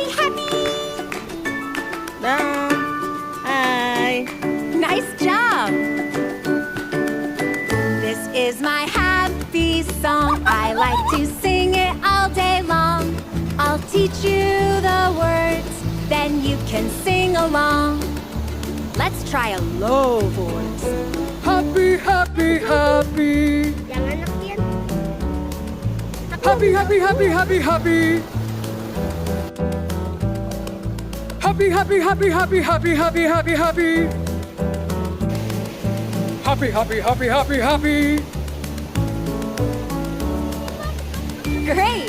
happy. Down. Hi. Nice job. This is my happy song. I like to sing it all day long. I'll teach you the words, then you can sing along. Let's try a low voice. Happy, happy, happy. Yang anak yan. Happy, happy, happy, happy, happy. Happy, happy, happy, happy, happy, happy, happy, happy. Happy, happy, happy, happy, happy. Great!